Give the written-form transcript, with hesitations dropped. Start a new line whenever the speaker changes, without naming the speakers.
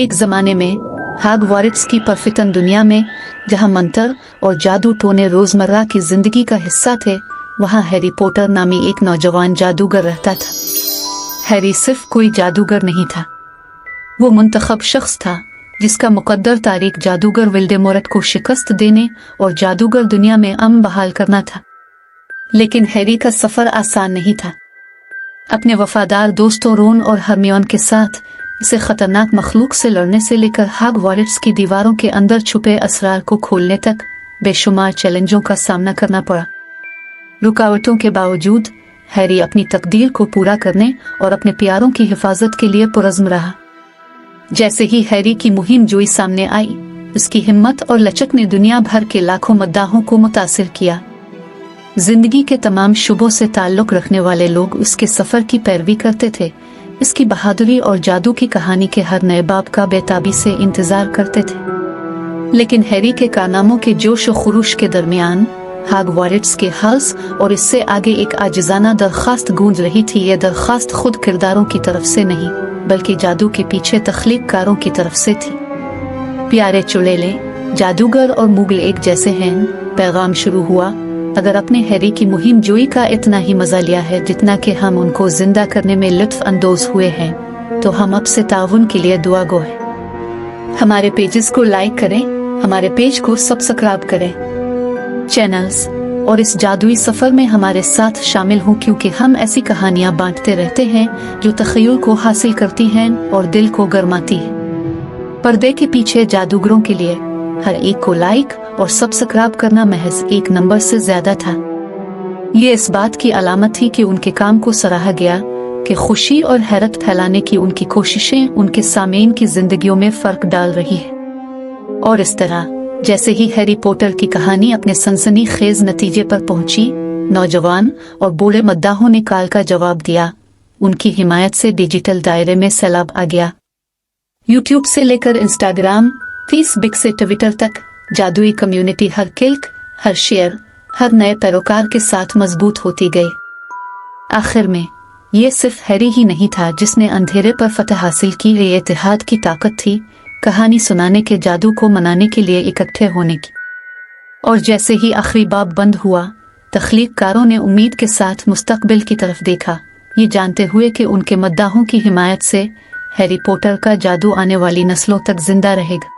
एक ज़माने में हॉगवार्ट्स की परफितन दुनिया में, जहाँ मंत्र और जादू टोने रोज़मर्रा की ज़िंदगी का हिस्सा थे, वहाँ हैरी पॉटर नामी एक नौजवान जादूगर रहता था। हैरी सिर्फ कोई जादूगर नहीं था, वो मुंतखब शख्स था जिसका मुकद्दर तारीख जादूगर विल्डेमॉर्ट को शिकस्त देने और जादूगर दुनिया में अमन बहाल करना था। लेकिन हैरी का सफ़र आसान नहीं था। अपने वफादार दोस्तों रोन और हरमियोन के साथ इसे खतरनाक मखलूक से लड़ने से लेकर हॉगवार्ट्स की दीवारों के अंदर छुपे असरार को खोलने तक बेशुमार चैलेंजों का सामना करना पड़ा। रुकावटों के बावजूद हैरी अपनी तकदीर को पूरा करने और अपने प्यारों की हिफाजत के लिए पुरज़्म रहा। जैसे ही हैरी की मुहिम जोई सामने आई, उसकी हिम्मत और लचक ने दुनिया भर के लाखों मद्दाहों को मुतासिर किया। जिंदगी के तमाम शुबों से ताल्लुक रखने वाले लोग उसके सफ़र की पैरवी करते थे, इसकी बहादुरी और जादू की कहानी के हर नए बाब का बेताबी से इंतज़ार करते थे। लेकिन हैरी के कारनामों के जोश और खुरूश के दरमियान हॉगवार्ट्स के हल्स और इससे आगे एक आजिज़ाना दरख्वास्त गूंज रही थी। यह दरख्वास्त खुद किरदारों की तरफ से नहीं, बल्कि जादू के पीछे तख्लीक़कारों की तरफ से थी। प्यारे चुड़ैले, जादूगर और मुगल एक जैसे हैं। पैगाम शुरू हुआ। अगर अपने हैरी की मुहिम जोई का इतना ही मज़ा लिया है जितना कि हम उनको जिंदा करने में लुत्फ़ अंदोज़ हुए हैं, तो हम अब से ताउन के लिए दुआ गो हैं। हमारे पेजेस को लाइक करें, हमारे पेज को सब्सक्राइब करें, चैनल्स और इस जादुई सफ़र में हमारे साथ शामिल हों, क्योंकि हम ऐसी कहानियाँ बांटते रहते हैं जो तख़य्युल को हासिल करती हैं और दिल को गरमाती हैं। पर्दे के पीछे जादूगरों के लिए हर एक को लाइक और सब्सक्राइब करना महज एक नंबर से ज्यादा था। ये इस बात की अलामत थी कि उनके काम को सराहा गया कि खुशी और हैरत फैलाने की उनकी कोशिशें उनके सामीन की जिंदगियों में फर्क डाल रही है। और इस तरह जैसे ही हैरी पॉटर की कहानी अपने सनसनीखेज नतीजे पर पहुंची, नौजवान और बूढ़े मद्दाहों ने कॉल का जवाब दिया। उनकी हिमायत से डिजिटल दायरे में सैलाब आ गया। यूट्यूब से लेकर इंस्टाग्राम, फेसबुक से ट्विटर तक जादुई कम्युनिटी हर क्लिक, हर शेयर, हर नए पैरोकार के साथ मजबूत होती गई। आखिर में ये सिर्फ हैरी ही नहीं था जिसने अंधेरे पर फतह हासिल की, ये इत्तेहाद की ताकत थी, कहानी सुनाने के जादू को मनाने के लिए इकट्ठे होने की। और जैसे ही आखिरी बाब बंद हुआ, तख्लीक़कारों ने उम्मीद के साथ मुस्तकबिल की तरफ देखा, ये जानते हुए कि उनके मद्दाहों की हिमायत से हैरी पॉटर का जादू आने वाली नस्लों तक जिंदा रहेगा।